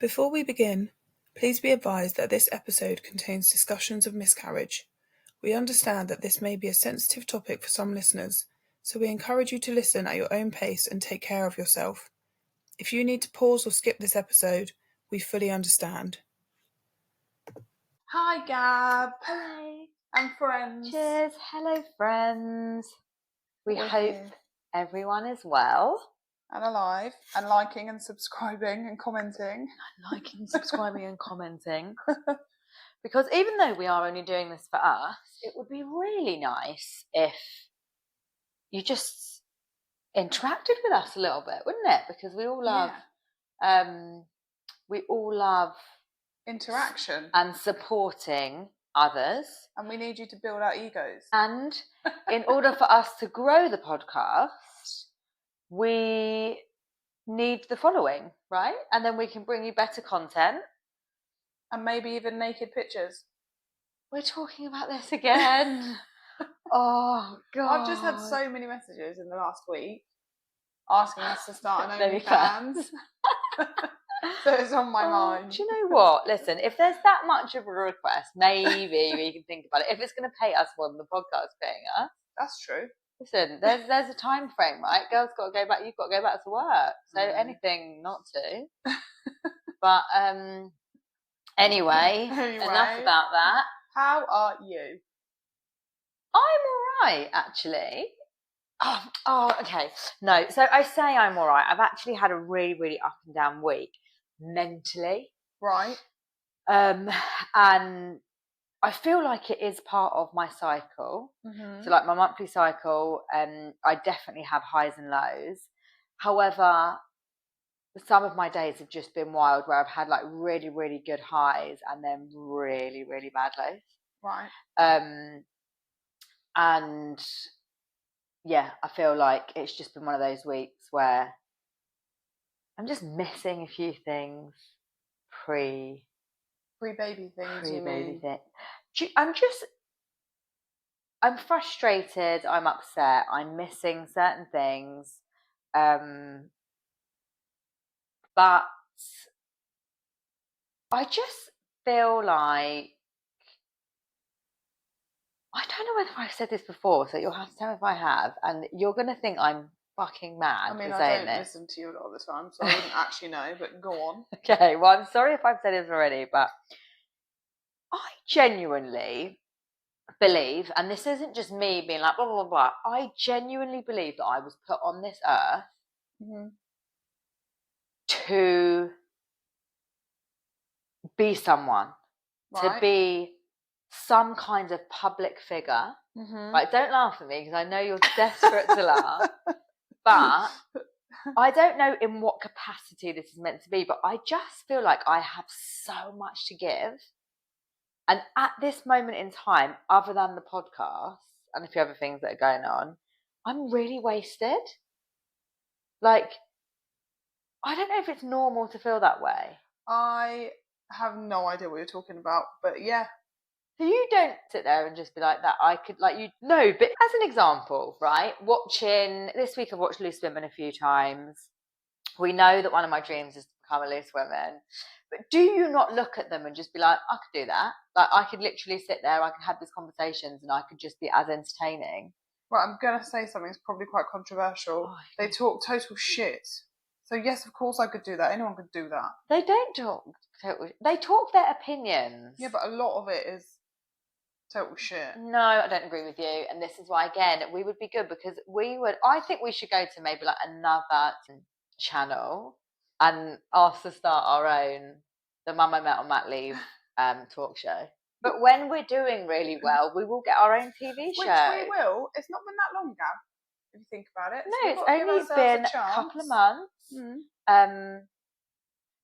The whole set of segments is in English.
Before we begin, please be advised that this episode contains discussions of miscarriage. We understand that this may be a sensitive topic for some listeners, so we encourage you to listen at your own pace and take care of yourself. If you need to pause or skip this episode, we fully understand. Hi, Gab. Hello. And friends. Cheers. Hello, friends. We We're hope here. everyone is well. And alive, and liking and subscribing and commenting. Liking, subscribing and commenting. Because even though we are only doing this for us, it would be really nice if you just interacted with us a little bit, wouldn't it? Because we all love interaction and supporting others. And we need you to build our egos. And in order for us to grow the podcast, we need the following, right? And then we can bring you better content. And maybe even naked pictures. We're talking about this again. Oh, God. I've just had so many messages in the last week asking us to start an OnlyFans. So it's on my mind. Do you know what? Listen, if there's that much of a request, maybe we can think about it. If it's going to pay us more than the podcast paying us. That's true. Listen, there's a time frame, right? Girls got to go back. You've got to go back to work. So anything not to. But anyway, enough about that. How are you? I'm all right, actually. Oh, okay. No, so I say I'm all right. I've actually had a really, really up and down week mentally. Right. And I feel like it is part of my cycle. Mm-hmm. So like my monthly cycle, I definitely have highs and lows. However, some of my days have just been wild where I've had like really, really good highs and then really, really bad lows. Right. And yeah, I feel like it's just been one of those weeks where I'm just missing a few things pre-baby things, you mean? I'm frustrated, I'm upset, I'm missing certain things. But I just feel like, I don't know whether I've said this before, so you'll have to tell me if I have, and you're going to think I'm fucking mad for saying this. I don't listen to you a lot of the time, so I wouldn't actually know, but go on. Okay, well, I'm sorry if I've said this already, but I genuinely believe, and this isn't just me being like, blah, blah, blah, I genuinely believe that I was put on this earth to be someone, to be some kind of public figure. Right, don't laugh at me because I know you're desperate to laugh. But I don't know in what capacity this is meant to be, but I just feel like I have so much to give. And at this moment in time, other than the podcast and a few other things that are going on, I'm really wasted. Like, I don't know if it's normal to feel that way. I have no idea what you're talking about, but yeah. So you don't sit there and just be like that. I could, like, you know, but as an example, right? This week I've watched Loose Women a few times. We know that one of my dreams is to become a loose woman. But do you not look at them and just be like, I could do that? Like, I could literally sit there, I could have these conversations and I could just be as entertaining. Right, I'm going to say something that's probably quite controversial. They talk total shit. So yes, of course I could do that. Anyone could do that. They don't talk total. They talk their opinions. Yeah, but a lot of it is total shit. No, I don't agree with you. And this is why, again, we would be good because I think we should go to maybe like another channel and ask to start our own, the Mum I Met on Mat Leave talk show. But when we're doing really well, we will get our own TV show. Which we will. It's not been that long, Gab, if you think about it. No, it's only been a couple of months.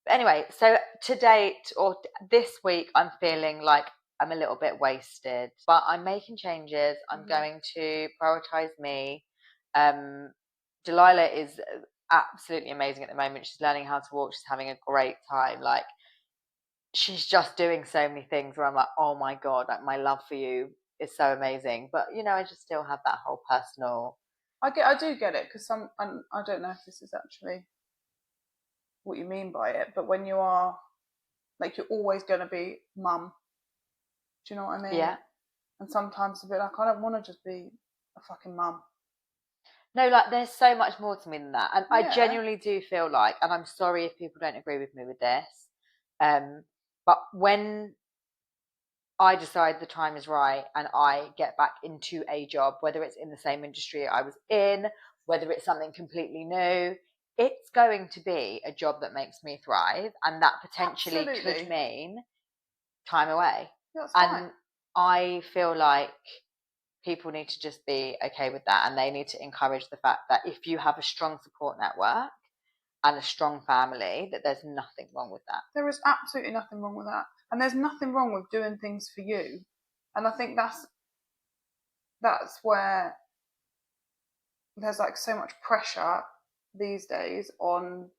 But anyway, so to date, or this week, I'm feeling like I'm a little bit wasted. But I'm making changes. I'm going to prioritise me. Delilah is absolutely amazing at the moment. She's learning how to walk. She's having a great time. Like, she's just doing so many things where I'm like, oh my God, like my love for you is so amazing. But, you know, I just still have that whole personal. I do get it because I don't know if this is actually what you mean by it, but when you are Like, you're always going to be mum. Do you know what I mean? Yeah. And sometimes a bit like, I don't want to just be a fucking mum. No, like, there's so much more to me than that. And Yeah. I genuinely do feel like, and I'm sorry if people don't agree with me with this, but when I decide the time is right and I get back into a job, whether it's in the same industry I was in, whether it's something completely new, it's going to be a job that makes me thrive, and that potentially could mean time away. That's and fine. I feel like people need to just be okay with that, and they need to encourage the fact that if you have a strong support network and a strong family, that there's nothing wrong with that. There is absolutely nothing wrong with that. And there's nothing wrong with doing things for you. And I think that's where there's like so much pressure these days on.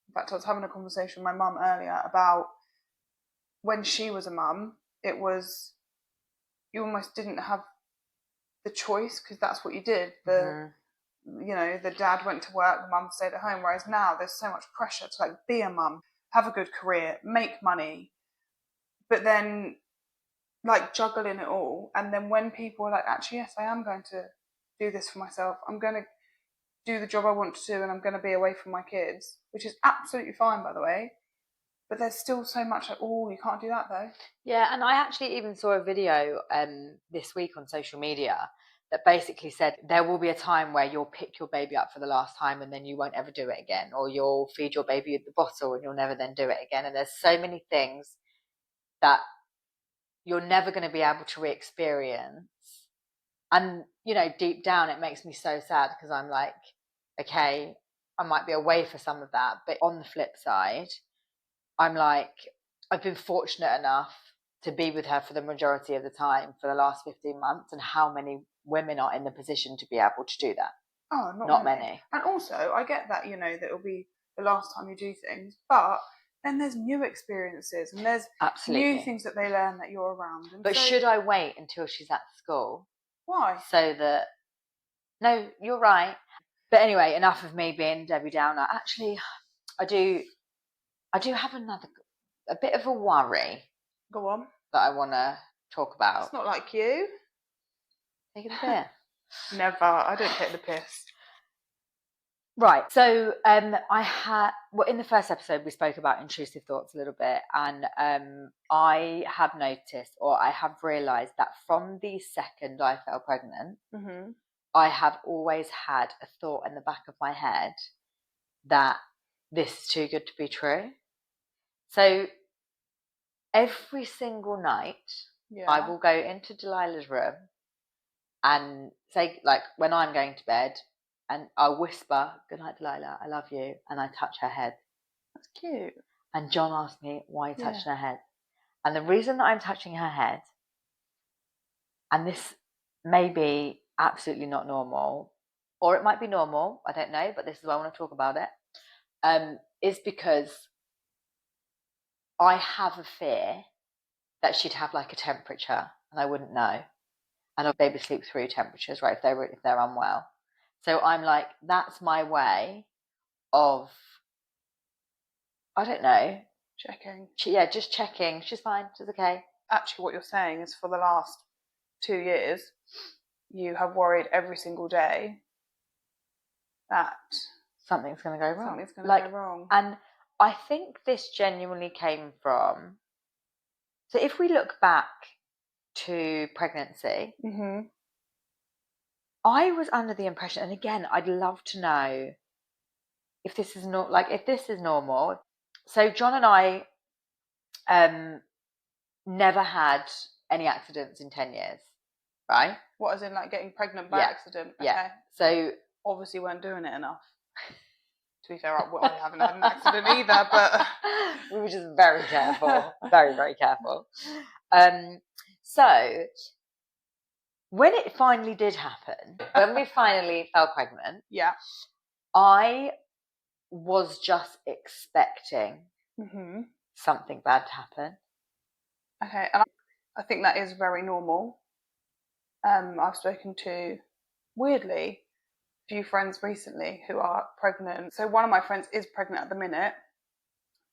In fact, I was having a conversation with my mum earlier about when she was a mum, it was, you almost didn't have the choice because that's what you did. The dad went to work, the mum stayed at home. Whereas now there's so much pressure to like be a mum, have a good career, make money, but then like juggling it all. And then when people are like, actually, yes, I am going to do this for myself. I'm going to do the job I want to do, and I'm going to be away from my kids, which is absolutely fine, by the way. But there's still so much like, oh, you can't do that though. Yeah, and I actually even saw a video this week on social media that basically said there will be a time where you'll pick your baby up for the last time and then you won't ever do it again, or you'll feed your baby with the bottle and you'll never then do it again. And there's so many things that you're never going to be able to re-experience. And, deep down, it makes me so sad because I'm like, okay, I might be away for some of that. But on the flip side, I'm like, I've been fortunate enough to be with her for the majority of the time for the last 15 months. And how many women are in the position to be able to do that? Oh, not many. And also, I get that, that it'll be the last time you do things, but then there's new experiences and there's new things that they learn that you're around. And but should I wait until she's at school? Why? So that, no, you're right. But anyway, enough of me being Debbie Downer. Actually, I do have a bit of a worry. Go on. That I want to talk about. It's not like you. Taking the piss. Never. I don't take the piss. Right. So in the first episode we spoke about intrusive thoughts a little bit, and I have noticed, or I have realised, that from the second I fell pregnant, I have always had a thought in the back of my head that this is too good to be true. So every single night, I will go into Delilah's room and say, like, when I'm going to bed, and I'll whisper, "Good night, Delilah, I love you," and I touch her head. That's cute. And John asked me, why are you touching her head? And the reason that I'm touching her head, and this may be absolutely not normal, or it might be normal, I don't know, but this is why I want to talk about it, is because I have a fear that she'd have like a temperature and I wouldn't know. And a baby sleeps through temperatures, right, if they're unwell. So I'm like, that's my way of, I don't know. Checking. Just checking. She's fine. She's okay. Actually, what you're saying is for the last 2 years, you have worried every single day that something's going to go wrong. Something's going to go wrong. And I think this genuinely came from, so if we look back to pregnancy, I was under the impression, and again, I'd love to know if this is not if this is normal. So John and I never had any accidents in 10 years, right? What, as in like getting pregnant by accident? Okay. Yeah. So obviously weren't doing it enough. To be fair, I haven't had an accident either, but we were just very careful, very, very careful. So when it finally did happen, when we finally fell pregnant, I was just expecting something bad to happen. Okay, and I think that is very normal. I've spoken to, weirdly, a few friends recently who are pregnant. So one of my friends is pregnant at the minute,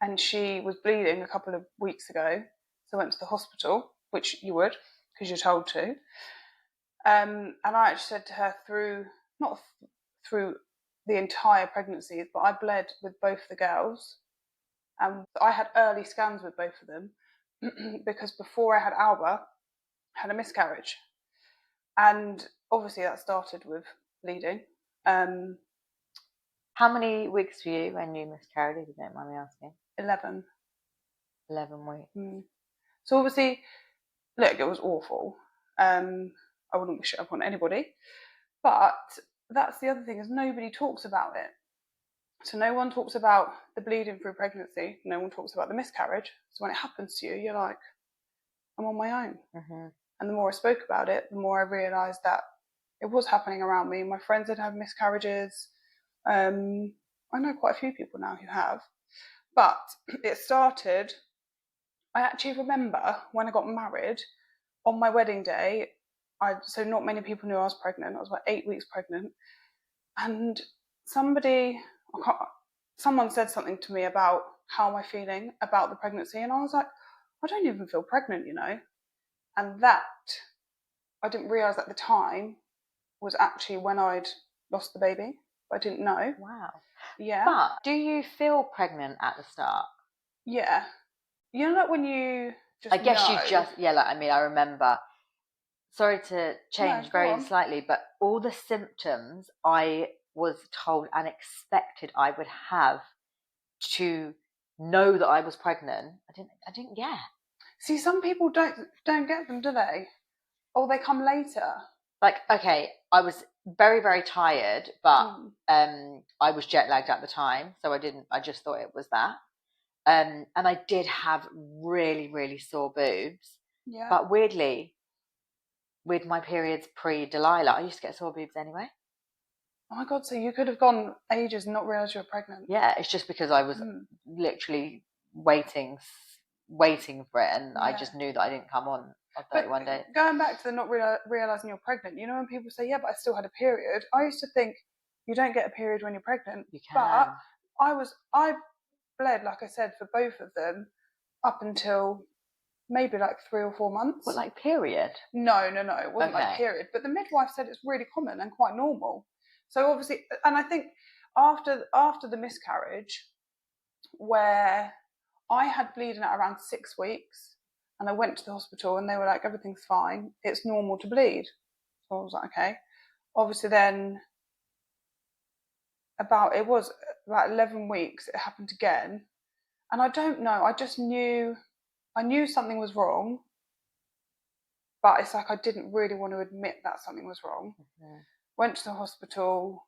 and she was bleeding a couple of weeks ago. So I went to the hospital, which you would, because you're told to. And I actually said to her not through the entire pregnancy, but I bled with both the girls. And I had early scans with both of them because before I had Alba, I had a miscarriage. And obviously that started with bleeding. How many weeks were you when you miscarried, if you don't mind me asking? 11. 11 weeks. So obviously, look, it was awful. I wouldn't wish it upon anybody. But that's the other thing, is nobody talks about it. So no one talks about the bleeding through pregnancy. No one talks about the miscarriage. So when it happens to you, you're like, I'm on my own. Mm-hmm. And the more I spoke about it, the more I realised that it was happening around me. My friends had had miscarriages. I know quite a few people now who have. But it started, I actually remember when I got married, on my wedding day, so not many people knew I was pregnant. I was about 8 weeks pregnant. And someone said something to me about how am I feeling about the pregnancy. And I was like, I don't even feel pregnant, you know. And that, I didn't realise at the time, was actually when I'd lost the baby. I didn't know. Wow. Yeah. But do you feel pregnant at the start? Yeah. You know, like when you just I guess know. you just, I remember, sorry to change very slightly, but all the symptoms I was told and expected I would have to know that I was pregnant, I didn't get. See, some people don't get them, do they? Or they come later. Like, okay, I was very, very tired, but I was jet lagged at the time, so I just thought it was that. And I did have really, really sore boobs. Yeah. But weirdly, with my periods pre-Delilah, I used to get sore boobs anyway. Oh my God, so you could have gone ages and not realised you were pregnant. Yeah, it's just because I was literally waiting for it, and I just knew that I didn't come on 31 days. Going back to the not realising you're pregnant, you know when people say, yeah, but I still had a period, I used to think you don't get a period when you're pregnant. You can. But I bled, like I said, for both of them up until maybe like 3 or 4 months. What, like period? No, it wasn't like period. But the midwife said it's really common and quite normal. So obviously, and I think after the miscarriage, where I had bleeding at around 6 weeks, and I went to the hospital and they were like, everything's fine, it's normal to bleed. So I was like, okay. Obviously then, it was about 11 weeks, it happened again. And I don't know, I knew something was wrong, but it's like I didn't really want to admit that something was wrong. Mm-hmm. Went to the hospital,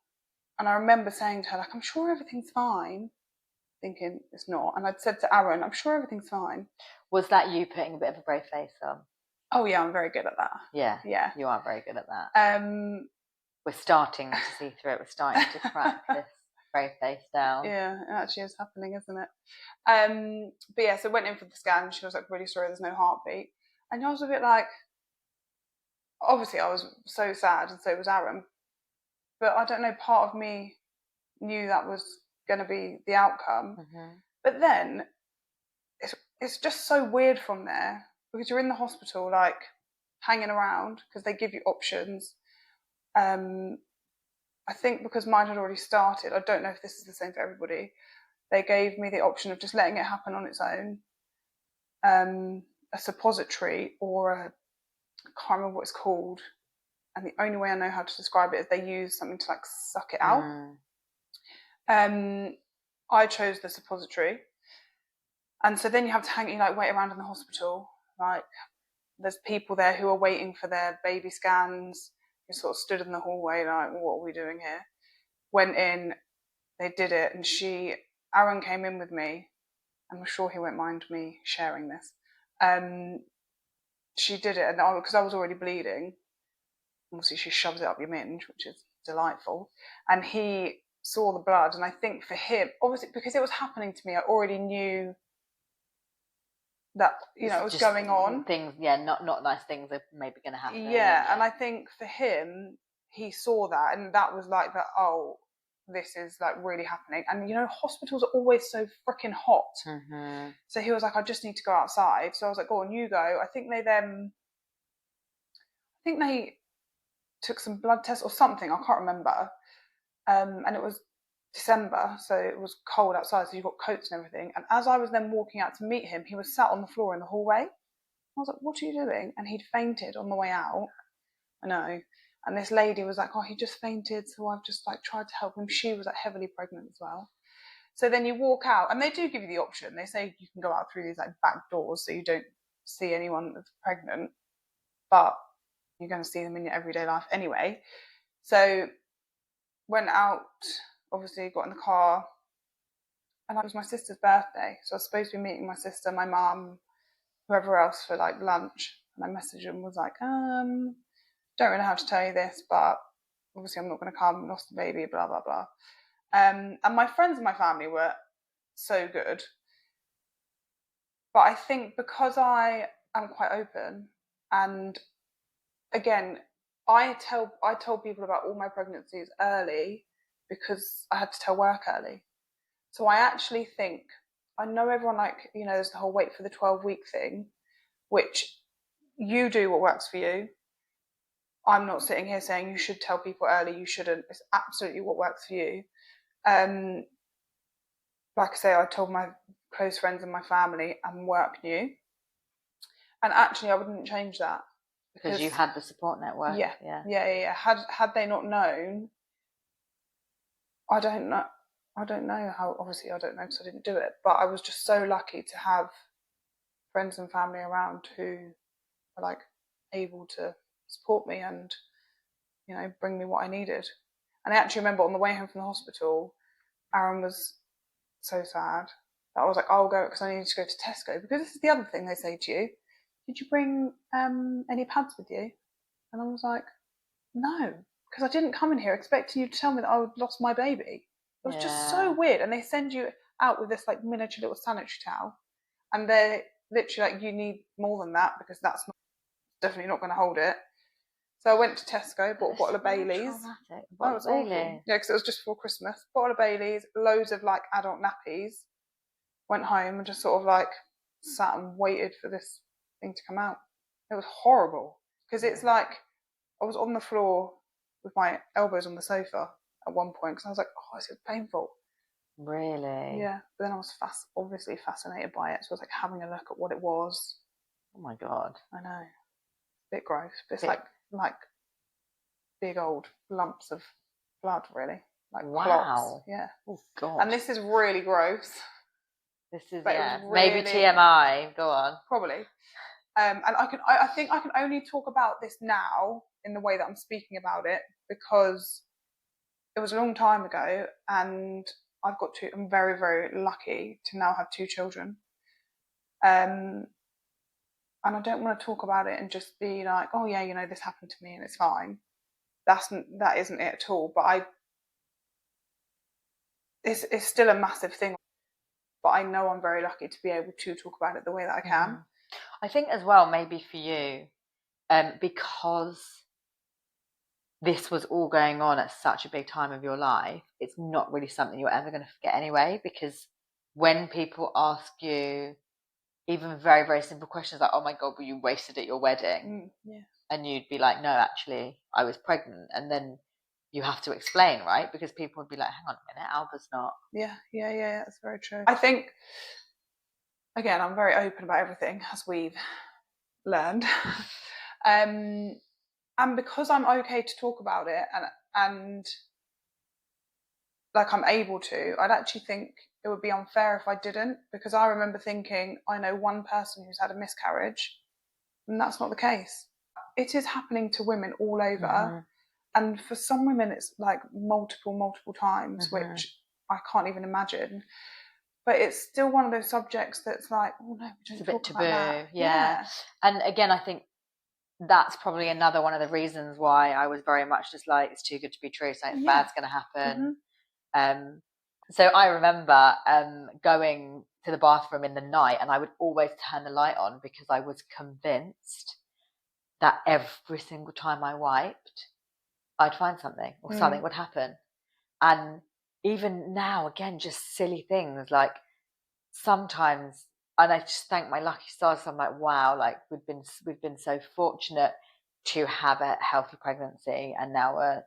and I remember saying to her, like, I'm sure everything's fine, thinking it's not. And I'd said to Aaron, I'm sure everything's fine. Was that you putting a bit of a brave face on? Oh yeah, I'm very good at that. Yeah, you are very good at that. We're starting to see through it. We're starting to crack this brave face down. Yeah, it actually is happening, isn't it? But yeah, so I went in for the scan. She was like, really sorry, there's no heartbeat. And I was a bit like, obviously I was so sad, and so was Aaron. But I don't know, part of me knew that was going to be the outcome. Mm-hmm. But then it's just so weird from there, because you're in the hospital, like, hanging around, because they give you options. I think because mine had already started, I don't know if this is the same for everybody, they gave me the option of just letting it happen on its own, a suppository, or I can't remember what it's called, and the only way I know how to describe it is they use something to like suck it out. I chose the suppository, and so then you have to wait around in the hospital. Like, there's people there who are waiting for their baby scans. You sort of stood in the hallway like, what are we doing here? Went in, they did it, and Aaron came in with me. I'm sure he won't mind me sharing this. She did it, and because I was already bleeding, obviously she shoves it up your minge, which is delightful. And he saw the blood, and I think for him, obviously because it was happening to me, I already knew that it was going on. Things, not nice things are maybe going to happen. Yeah, and I think for him, he saw that, and that was like that. Oh, this is like really happening. And you know, hospitals are always so freaking hot. Mm-hmm. So he was like, I just need to go outside. So I was like, go on, you go. I think they took some blood tests or something. I can't remember. And it was December, so it was cold outside, so you've got coats and everything. And as I was then walking out to meet him, he was sat on the floor in the hallway. I was like, what are you doing? And he'd fainted on the way out. I know. And this lady was like, oh, he just fainted, so I've just like tried to help him. She was like heavily pregnant as well. So then you walk out, and they do give you the option. They say you can go out through these like back doors so you don't see anyone that's pregnant, but you're going to see them in your everyday life anyway. So went out, obviously got in the car, and it was my sister's birthday. So I was supposed to be meeting my sister, my mum, whoever else for like lunch. And I messaged him, was like, don't really know how to tell you this, but obviously I'm not going to come, lost the baby, blah, blah, blah. And my friends and my family were so good. But I think because I am quite open, and again, I told people about all my pregnancies early because I had to tell work early. So I actually think, I know everyone like, you know, there's the whole wait for the 12-week thing, which you do what works for you. I'm not sitting here saying you should tell people early, you shouldn't. It's absolutely what works for you. Like I say, I told my close friends and my family, and work knew. And actually, I wouldn't change that. Because you had the support network. Yeah. Had they not known, I don't know how, obviously I don't know because I didn't do it, but I was just so lucky to have friends and family around who were like able to support me and, you know, bring me what I needed. And I actually remember on the way home from the hospital, Aaron was so sad that I was like, I'll go because I needed to go to Tesco, because this is the other thing they say to you. Did you bring any pads with you? And I was like, no, because I didn't come in here expecting you to tell me that I had lost my baby. It was just so weird. And they send you out with this like miniature little sanitary towel, and they're literally like, you need more than that because that's definitely not going to hold it. So I went to Tesco, bought a bottle of Baileys. Traumatic. It was awful. Yeah, because it was just before Christmas. Bottle of Baileys, loads of like adult nappies. Went home and just sort of like sat and waited for this thing to come out. It was horrible because it's like I was on the floor with my elbows on the sofa at one point because I was like, oh, it's painful. Really? Yeah. But then I was obviously fascinated by it. So I was like having a look at what it was. Oh my God. I know. A bit gross. But it's like big old lumps of blood, really. Like clots. Yeah. Oh God. And this is really gross. This is, really, maybe TMI. Go on. Probably. And I think I can only talk about this now in the way that I'm speaking about it because it was a long time ago, and I'm very, very lucky to now have 2 children. And I don't want to talk about it and just be like, oh yeah, you know, this happened to me and it's fine. That isn't it at all. But it's still a massive thing. But I know I'm very lucky to be able to talk about it the way that I can. Mm-hmm. I think as well, maybe for you, because this was all going on at such a big time of your life, it's not really something you're ever going to forget anyway, because when people ask you even very, very simple questions like, oh my God, were you wasted at your wedding? Yeah. And you'd be like, no, actually, I was pregnant. And then you have to explain, right? Because people would be like, hang on a minute, Alba's not. Yeah, that's very true. I think, again, I'm very open about everything, as we've learned. And because I'm okay to talk about it and like I'm able to, I'd actually think it would be unfair if I didn't, because I remember thinking, I know one person who's had a miscarriage, and that's not the case. It is happening to women all over. Mm-hmm. And for some women, it's like multiple times, mm-hmm. which I can't even imagine. But it's still one of those subjects that's like, oh no, we don't talk about that. Yeah. And again, I think that's probably another one of the reasons why I was very much just like, it's too good to be true, something bad's going to happen. Mm-hmm. So I remember going to the bathroom in the night, and I would always turn the light on because I was convinced that every single time I wiped, I'd find something or something would happen. And even now, again, just silly things like sometimes, and I just thank my lucky stars. I'm like, wow, like we've been so fortunate to have a healthy pregnancy, and now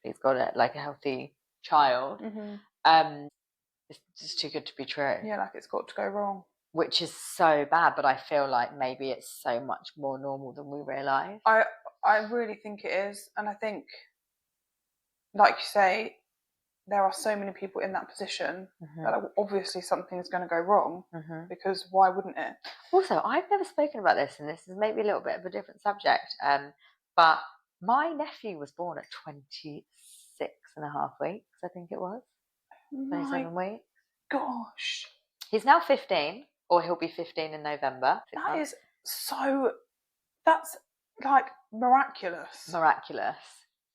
he's got a healthy child. It's just too good to be true. Yeah, like it's got to go wrong. Which is so bad, but I feel like maybe it's so much more normal than we realise. I really think it is, and I think, like you say, there are so many people in that position that obviously something is going to go wrong, because why wouldn't it? Also, I've never spoken about this, and this is maybe a little bit of a different subject, but my nephew was born at 26.5 weeks, I think it was. 27 weeks. Gosh. He's now 15, or he'll be 15 in November. That's like miraculous. Miraculous.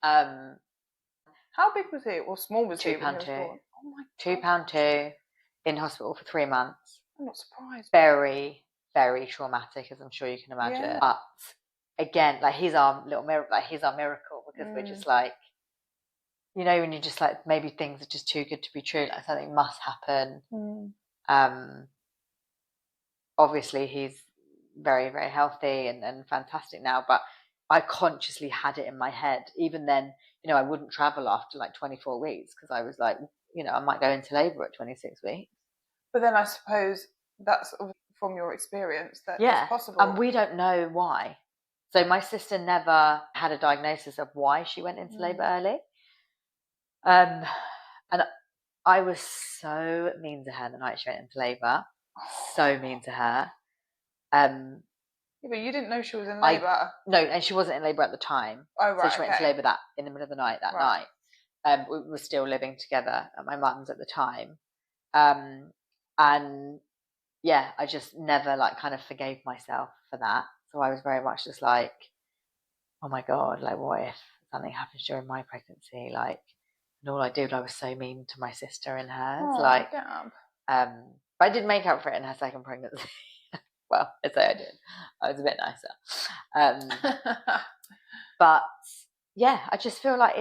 How big was he? Or small was he? £2.2. Oh my God. £2.2 in hospital for 3 months. I'm not surprised. Very, very traumatic, as I'm sure you can imagine. Yeah. But again, like he's our little miracle. Like he's our miracle, because we're just like, you know, when you're just like, maybe things are just too good to be true. Like something must happen. Obviously, he's very, very healthy and fantastic now. But I consciously had it in my head. Even then, you know, I wouldn't travel after like 24 weeks because I was like, you know, I might go into labour at 26 weeks. But then I suppose that's from your experience that it's possible. And we don't know why. So my sister never had a diagnosis of why she went into labour early. And I was so mean to her the night she went into labour. So mean to her. Yeah, but you didn't know she was in labour. No, and she wasn't in labour at the time. Oh, right. So she went into labour in the middle of the night that night. We were still living together at my mum's at the time. And yeah, I just never like kind of forgave myself for that. So I was very much just like, oh my God, like what if something happens during my pregnancy? Like, and all I did, I was so mean to my sister and hers. But I did make up for it in her second pregnancy. Well, I'd say I did. I was a bit nicer. But yeah, I just feel like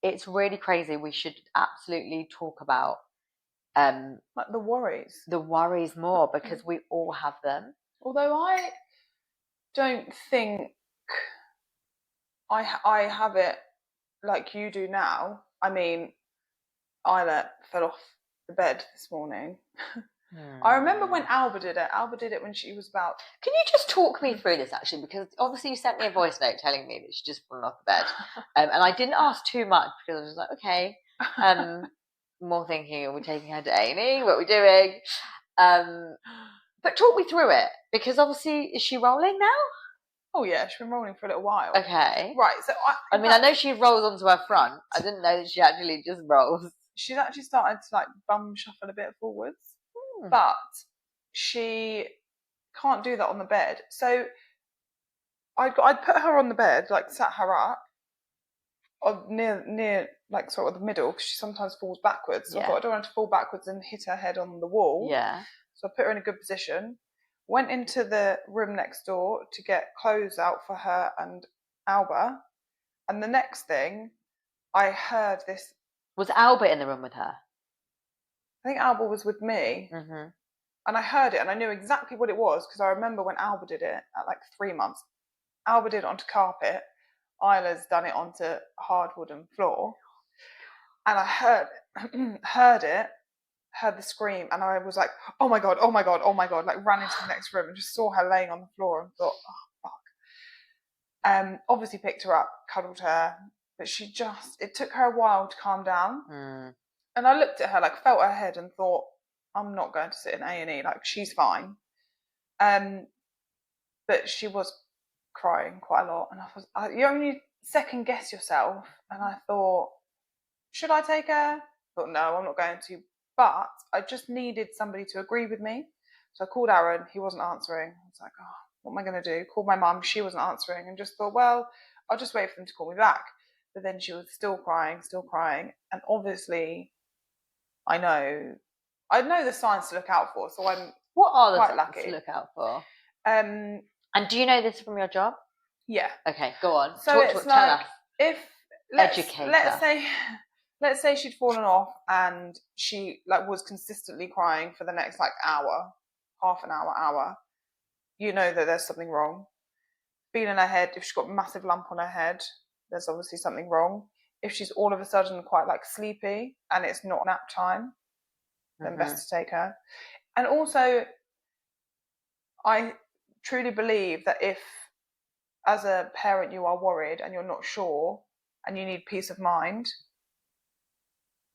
it's really crazy. We should absolutely talk about like the worries more, because we all have them. Although I don't think I have it like you do now. I mean, Isla fell off the bed this morning. I remember when Alba did it. Alba did it when she was about... Can you just talk me through this, actually? Because obviously you sent me a voice note telling me that she just fallen off the bed. And I didn't ask too much because I was like, okay. More thinking, are we taking her to A&E? What are we doing? But talk me through it. Because obviously, is she rolling now? Oh, yeah. She's been rolling for a little while. Okay. Right. So I know she rolls onto her front. I didn't know that she actually just rolls. She's actually started to like bum shuffle a bit forwards. But she can't do that on the bed. So I'd put her on the bed, like sat her up near like sort of the middle, because she sometimes falls backwards. So I thought I don't want her to fall backwards and hit her head on the wall. Yeah. So I put her in a good position. Went into the room next door to get clothes out for her and Alba. And the next thing, I heard this. Was Alba in the room with her? I think Alba was with me. And I heard it, and I knew exactly what it was, because I remember when Alba did it at like 3 months. Alba did it onto carpet. Isla's done it onto hard wooden floor. And I heard the scream, and I was like, oh my God, oh my God, oh my God, like ran into the next room and just saw her laying on the floor and thought, oh, fuck. Obviously picked her up, cuddled her, but it took her a while to calm down. And I looked at her, like felt her head and thought, I'm not going to sit in A&E, like she's fine. But she was crying quite a lot, and you only second guess yourself. And I thought, should I take her? I thought, no, I'm not going to. But I just needed somebody to agree with me. So I called Aaron, he wasn't answering. I was like, oh, what am I going to do? Called my mum, she wasn't answering, and just thought, well, I'll just wait for them to call me back. But then she was still crying. And obviously, I know the signs to look out for, so I'm What are the quite signs lucky to look out for? And do you know this from your job? Yeah. Okay, go on. So tell us. Let's say let's say she'd fallen off and she like was consistently crying for the next like hour, half an hour, you know that there's something wrong. Feeling her head, if she's got a massive lump on her head, there's obviously something wrong. If she's all of a sudden quite like sleepy and it's not nap time, then best to take her. And also, I truly believe that if, as a parent, you are worried and you're not sure and you need peace of mind,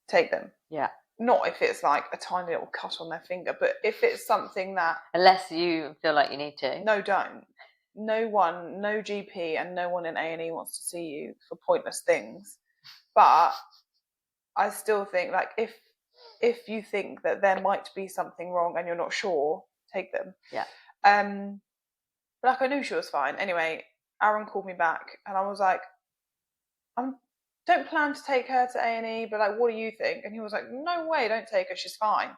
take them. Yeah. Not if it's like a tiny little cut on their finger, but if it's something that... Unless you feel like you need to. No, don't. No one, no GP and no one in A&E wants to see you for pointless things. But I still think, like, if you think that there might be something wrong and you're not sure, take them. Yeah. But like, I knew she was fine. Anyway, Aaron called me back and I was like, I don't plan to take her to A&E, but like, what do you think? And he was like, no way, don't take her, she's fine.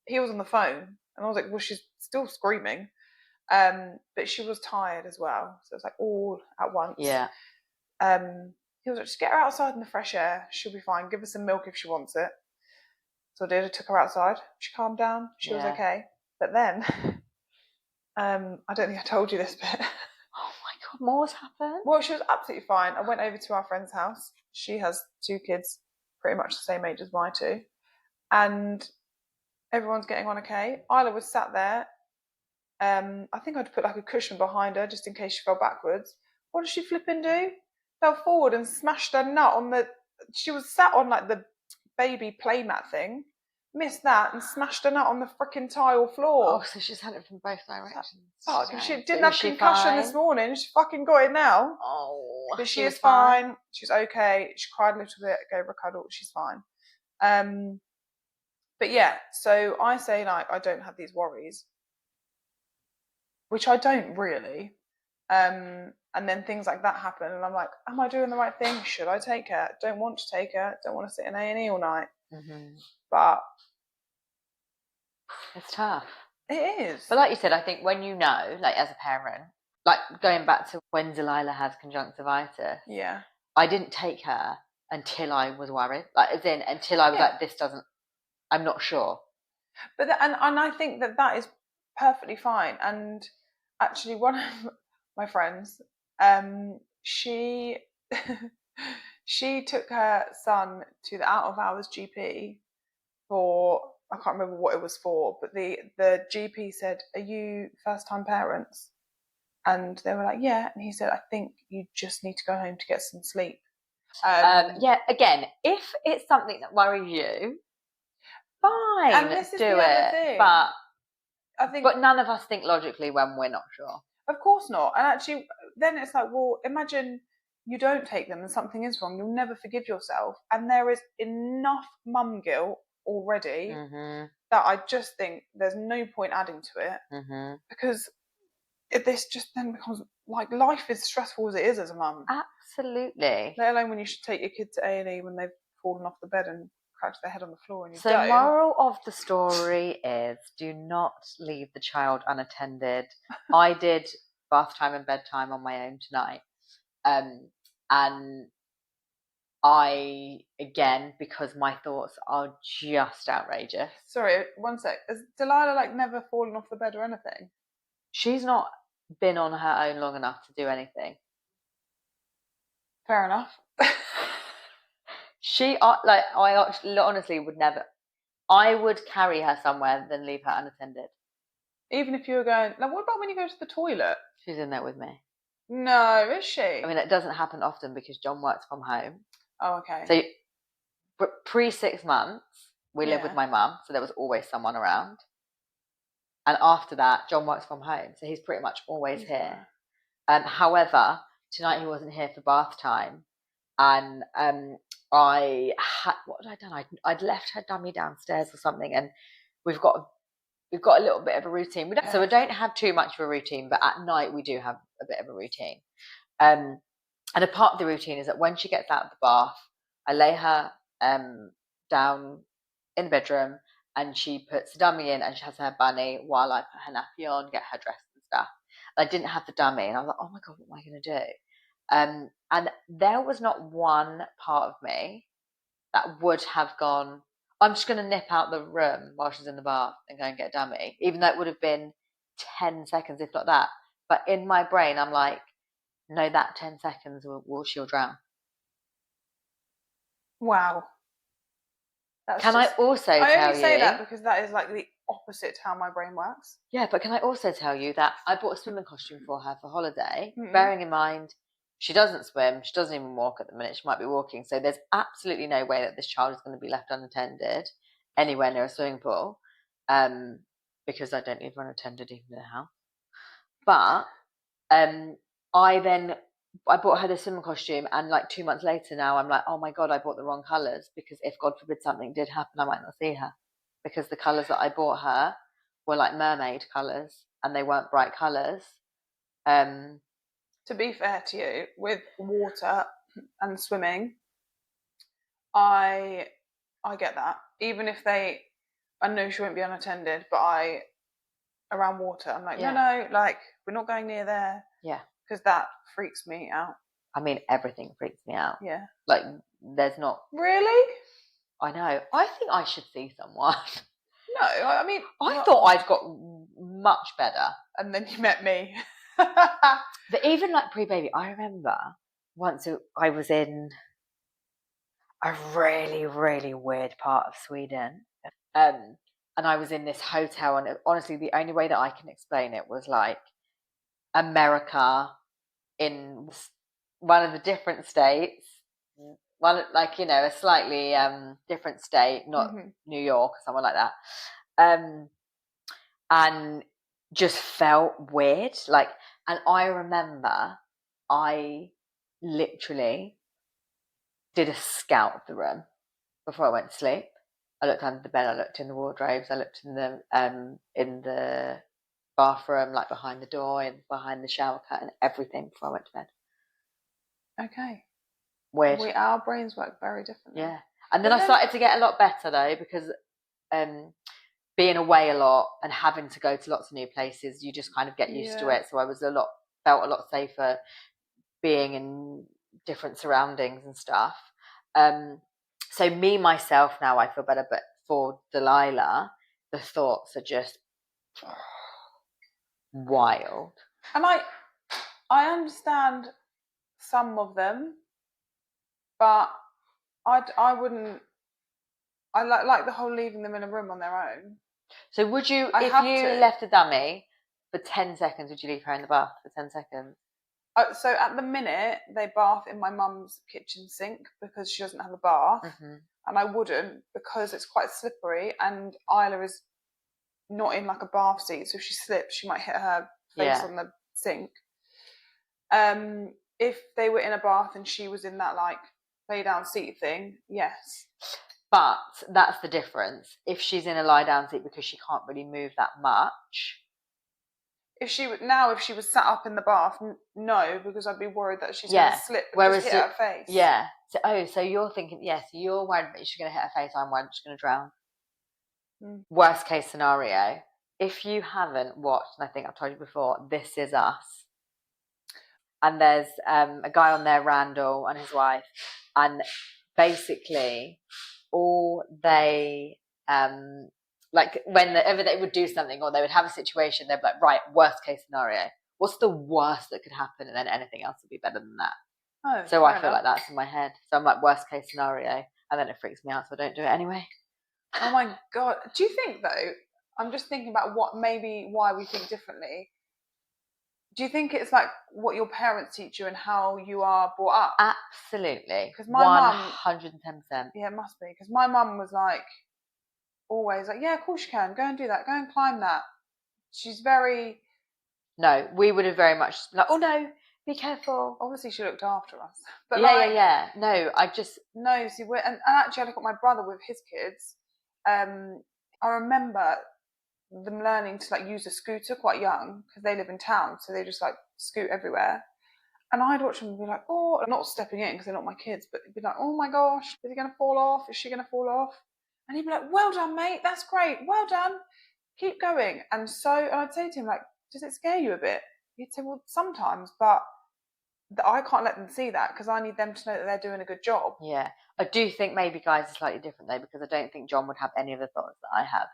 He was on the phone and I was like, well, she's still screaming. But she was tired as well. So it was like all at once. Yeah. He was like, just get her outside in the fresh air. She'll be fine. Give her some milk if she wants it. So I did. I took her outside. She calmed down. She was okay. But then, I don't think I told you this bit. Oh my God, what's happened? Well, she was absolutely fine. I went over to our friend's house. She has 2 kids, pretty much the same age as my 2. And everyone's getting on okay. Isla was sat there. I think I'd put like a cushion behind her just in case she fell backwards. What did she flipping do? Fell forward and smashed her nut on the... She was sat on like the baby playmat thing, missed that and smashed her nut on the freaking tile floor. Oh, so she's had it from both directions. Fuck, if she didn't have concussion this morning, she fucking got it now. Oh, but she is fine. She's okay. She cried a little bit, gave her a cuddle. She's fine. But yeah, so I say like I don't have these worries, which I don't really. And then things like that happen, and I'm like, am I doing the right thing? Should I take her? Don't want to take her. Don't want to sit in A&E all night. But it's tough. It is. But like you said, I think when you know, like as a parent, like going back to when Delilah has conjunctivitis, yeah, I didn't take her until I was worried. Like as in until I was like, this doesn't. I'm not sure. But and I think that is perfectly fine. And actually, one of my friends, she she took her son to the out of hours GP for, I can't remember what it was for, but the GP said, are you first time parents? And they were like, yeah. And he said, I think you just need to go home to get some sleep. Yeah, again, if it's something that worries you, fine, and this is do the other thing. But I think, but none of us think logically when we're not sure. Of course not. And actually, then it's like, well, imagine you don't take them and something is wrong. You'll never forgive yourself. And there is enough mum guilt already that I just think there's no point adding to it because this just then becomes like life is stressful as it is as a mum. Absolutely. Let alone when you should take your kid to A&E when they've fallen off the bed and cracked their head on the floor. And so moral of the story is do not leave the child unattended. I did bath time and bedtime on my own tonight. And I, again, because my thoughts are just outrageous. Sorry, one sec. Has Delilah like never fallen off the bed or anything? She's not been on her own long enough to do anything. Fair enough. I actually honestly would never. I would carry her somewhere than leave her unattended. Even if you were going. Now, what about when you go to the toilet? She's in there with me. No, is she? I mean, it doesn't happen often because John works from home. Oh, okay. So, pre 6 months, we lived with my mum, so there was always someone around. And after that, John works from home, so he's pretty much always here. However, tonight he wasn't here for bath time, and I had, what had I done? I'd left her dummy downstairs or something, and we've got a little bit of a routine. So we don't have too much of a routine, but at night we do have a bit of a routine. And a part of the routine is that when she gets out of the bath, I lay her down in the bedroom, and she puts the dummy in, and she has her bunny while I put her nappy on, get her dressed and stuff. And I didn't have the dummy, and I was like, oh my God, what am I going to do? And there was not one part of me that would have gone, I'm just going to nip out the room while she's in the bath and go and get a dummy, even though it would have been 10 seconds, if not that. But in my brain, I'm like, no, that 10 seconds she'll drown. Wow. I also tell you... I only say that because that is like the opposite to how my brain works. Yeah, but can I also tell you that I bought a swimming costume for her for holiday, bearing in mind she doesn't swim, she doesn't even walk at the minute, she might be walking, so there's absolutely no way that this child is going to be left unattended anywhere near a swimming pool, because I don't leave her unattended even in the house. But I bought her the swimming costume, and like 2 months later now, I'm like, oh my God, I bought the wrong colours, because if God forbid something did happen, I might not see her, because the colours that I bought her were like mermaid colours, and they weren't bright colours. To be fair to you, with water and swimming, I get that. Even if I know she won't be unattended, but around water, I'm like, no, like, we're not going near there. Yeah. Because that freaks me out. I mean, everything freaks me out. Yeah. Like, there's not... Really? I know. I think I should see someone. No, I mean... I thought I'd got much better. And then you met me. But even like pre-baby, I remember once I was in a really, really weird part of Sweden. And I was in this hotel, and honestly, the only way that I can explain it was like America in one of the different states, one, like, you know, a slightly different state, not New York or somewhere like that, and just felt weird. Like, and I remember I literally did a scout of the room before I went to sleep. I looked under the bed, I looked in the wardrobes, I looked in the bathroom, like behind the door and behind the shower curtain, everything before I went to bed. Okay. Weird. Our brains work very differently. Yeah. And then I started to get a lot better though, because being away a lot and having to go to lots of new places, you just kind of get used to it. So I felt a lot safer being in different surroundings and stuff. So me, myself, now I feel better, but for Delilah, the thoughts are just wild. And I understand some of them, but I wouldn't. I like the whole leaving them in a room on their own. So would you, if you left a dummy for 10 seconds, would you leave her in the bath for 10 seconds? So at the minute, they bath in my mum's kitchen sink because she doesn't have a bath. And I wouldn't, because it's quite slippery, and Isla is not in like a bath seat, so if she slips, she might hit her face on the sink. If they were in a bath and she was in that like lay down seat thing, yes. But that's the difference. If she's in a lie down seat because she can't really move that much. If she was sat up in the bath, no, because I'd be worried that she's going to slip and just hit her face. Yeah. So you're thinking, so you're worried that she's going to hit her face. I'm worried she's going to drown. Worst case scenario. If you haven't watched, and I think I've told you before, This Is Us, and there's a guy on there, Randall, and his wife, and basically all they like whenever they would do something or they would have a situation, they'd be like, right, worst case scenario, what's the worst that could happen, and then anything else would be better than that. So I feel like that's in my head, so I'm like, worst case scenario, and then it freaks me out, so I don't do it anyway. Oh my God. Do you think though, I'm just thinking about why we think differently. Do you think it's like what your parents teach you and how you are brought up? Absolutely. Because my mum, 110%. Yeah, it must be. Because my mum was like, always like, yeah, of course you can. Go and do that. Go and climb that. She's very... No, we would have very much like, oh no, be careful. Obviously she looked after us. But yeah. No, I just... No, see, and actually I look at my brother with his kids. I remember them learning to like use a scooter quite young because they live in town, so they just like scoot everywhere. And I'd watch them and be like, oh, I'm not stepping in because they're not my kids, but be like, oh my gosh, is he going to fall off? Is she going to fall off? And he'd be like, well done, mate, that's great, well done, keep going. And I'd say to him, like, does it scare you a bit? He'd say, well, sometimes, but I can't let them see that because I need them to know that they're doing a good job. Yeah. I do think maybe guys are slightly different though, because I don't think John would have any of the thoughts that I have.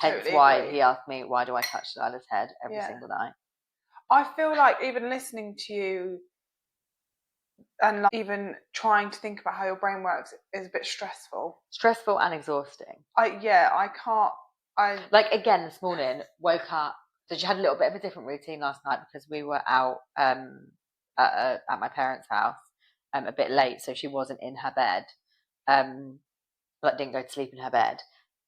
Hence Totally why agree. he asked me, why do I touch Lila's head every single night? I feel like even listening to you and like even trying to think about how your brain works is a bit stressful. Stressful and exhausting. I can't. Like, again, this morning, woke up. So she had a little bit of a different routine last night because we were out at my parents' house a bit late, so she wasn't in her bed. Like, didn't go to sleep in her bed.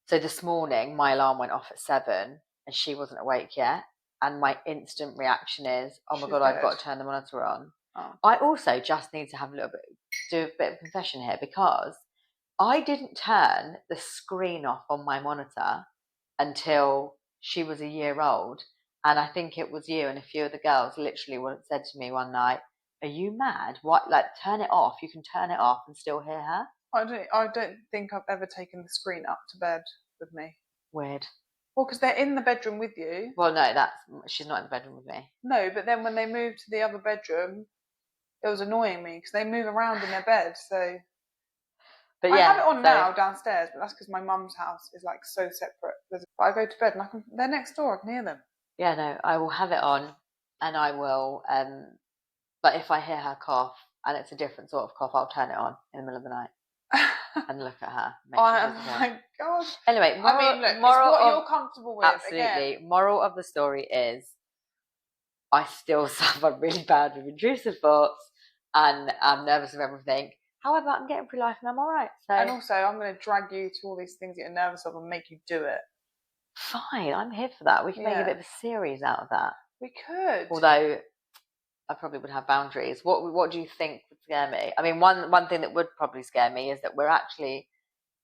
So this morning, my alarm went off at 7 and she wasn't awake yet. And my instant reaction is, oh my God, I've got to turn the monitor on. Oh. I also just need to do a bit of confession here, because I didn't turn the screen off on my monitor until she was a year old. And I think it was you and a few of the girls literally said to me one night, are you mad? What? Like, turn it off. You can turn it off and still hear her. I don't think I've ever taken the screen up to bed with me. Weird. Well, because they're in the bedroom with you. Well, no, she's not in the bedroom with me. No, but then when they moved to the other bedroom, it was annoying me because they move around in their bed. So, but yeah, I have it on now downstairs, but that's because my mum's house is like so separate. But I go to bed and they're next door. I can hear them. Yeah, no, I will have it on, and I will. But if I hear her cough and it's a different sort of cough, I'll turn it on in the middle of the night. And look at her. Oh my God. Anyway, look, it's what you're comfortable with. Absolutely. Again. Moral of the story is, I still suffer really bad with intrusive thoughts and I'm nervous of everything. However, I'm getting through life and I'm all right. So. And also, I'm going to drag you to all these things that you're nervous of and make you do it. Fine, I'm here for that. We can make a bit of a series out of that. We could. Although I probably would have boundaries. What do you think would scare me? I mean, one thing that would probably scare me is that we're actually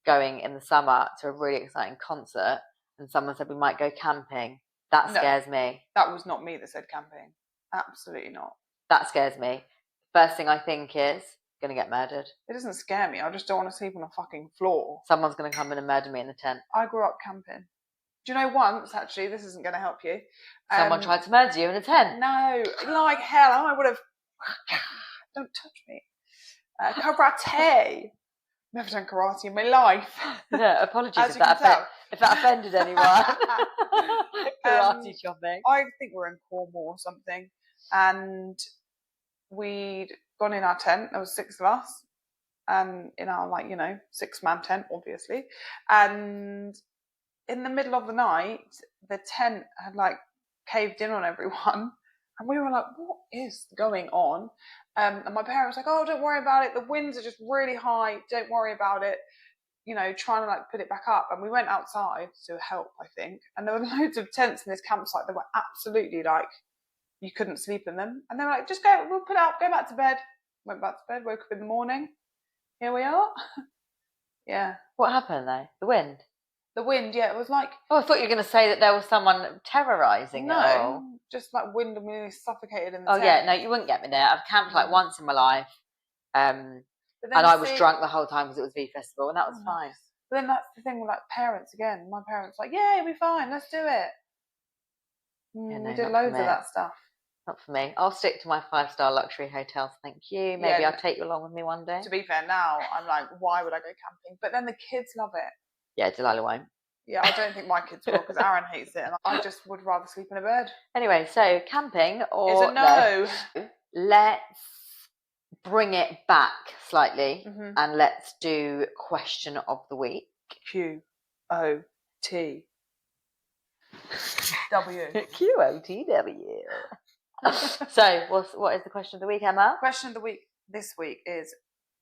going in the summer to a really exciting concert, and someone said we might go camping. That scares me. That was not me that said camping. Absolutely not. That scares me. First thing I think is going to get murdered. It doesn't scare me. I just don't want to sleep on a fucking floor. Someone's going to come in and murder me in the tent. I grew up camping. Do you know once, actually, this isn't going to help you. Someone tried to murder you in a tent? No, like hell. I would have... Don't touch me. Karate. Never done karate in my life. Yeah, apologies if that offended anyone. Karate chopping. I think we're in Cornwall or something. And we'd gone in our tent. There was 6 of us. And in our, 6-man tent, obviously. And in the middle of the night, the tent had caved in on everyone, and we were like, "What is going on?" And my parents were like, "Oh, don't worry about it. The winds are just really high. Don't worry about it." Trying to put it back up. And we went outside to help, I think, and there were loads of tents in this campsite that were absolutely you couldn't sleep in them. And they were like, "Just go. We'll put it up. Go back to bed." Went back to bed. Woke up in the morning. Here we are. Yeah. What happened though? The wind. The wind, yeah, it was like... Oh, I thought you were going to say that there was someone terrorising it all. No, just wind and we were suffocated in the tent. Oh, yeah, no, you wouldn't get me there. I've camped once in my life, and I was drunk the whole time because it was V Festival, and that was fine. But then that's the thing with parents again. My parents were like, yeah, it'll be fine, let's do it. We did loads of that stuff. Not for me. I'll stick to my 5-star luxury hotels, thank you. Maybe I'll take you along with me one day. To be fair, now I'm like, why would I go camping? But then the kids love it. Yeah, Delilah won't. Yeah, I don't think my kids will because Aaron hates it and I just would rather sleep in a bed. Anyway, so camping or... Is a no. Let's bring it back slightly and let's do question of the week. QOTW. QOTW. So, what is the question of the week, Emma? Question of the week this week is,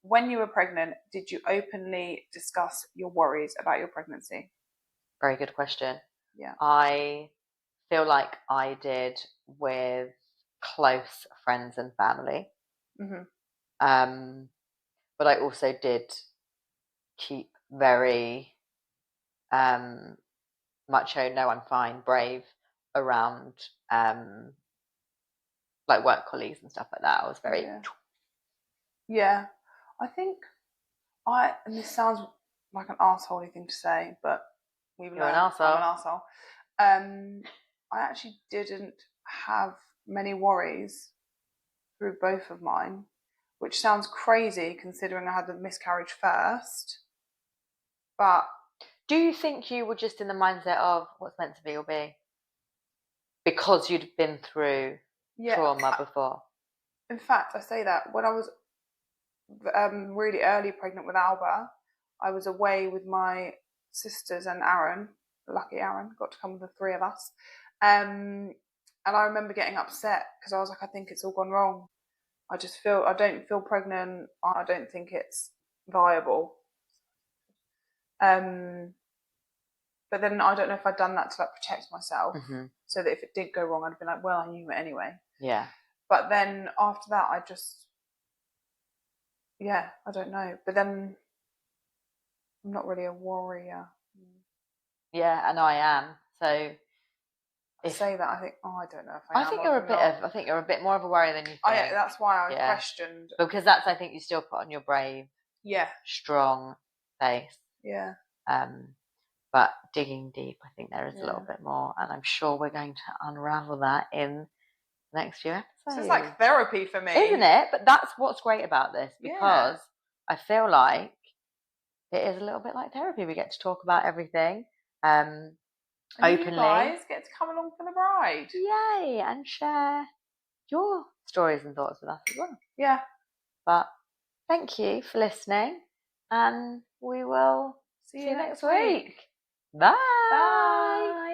when you were pregnant, did you openly discuss your worries about your pregnancy? Very good question. Yeah. I feel like I did with close friends and family. But I also did keep very macho, no, I'm fine, brave around work colleagues and stuff like that. I was very... Yeah. I think and this sounds like an arsehole-y thing to say, but we've learned I'm an arsehole. I actually didn't have many worries through both of mine, which sounds crazy considering I had the miscarriage first. But do you think you were just in the mindset of what's meant to be will be? Because you'd been through trauma before? In fact, I say that when I was really early pregnant with Alba, I was away with my sisters and Aaron. Lucky Aaron got to come with the three of us. And I remember getting upset because I was like, I think it's all gone wrong. I don't feel pregnant. I don't think it's viable. But then I don't know if I'd done that to like protect myself, so that if it did go wrong, I'd be like, well, I knew it anyway. Yeah. But then after that, I don't know. But then I'm not really a warrior. Yeah, and I am. So I say that, I think, I don't know if I am. I think you're a bit more of a warrior than you think. That's why I questioned. Because that's, I think you still put on your brave, strong face. Yeah. But digging deep, I think there is a little bit more, and I'm sure we're going to unravel that in the next few episodes. This is like therapy for me, isn't it? But that's what's great about this, because I feel like it is a little bit like therapy. We get to talk about everything openly. You guys get to come along for the ride. Yay! And share your stories and thoughts with us as well. Yeah. But thank you for listening, and we will see you next week. Bye. Bye.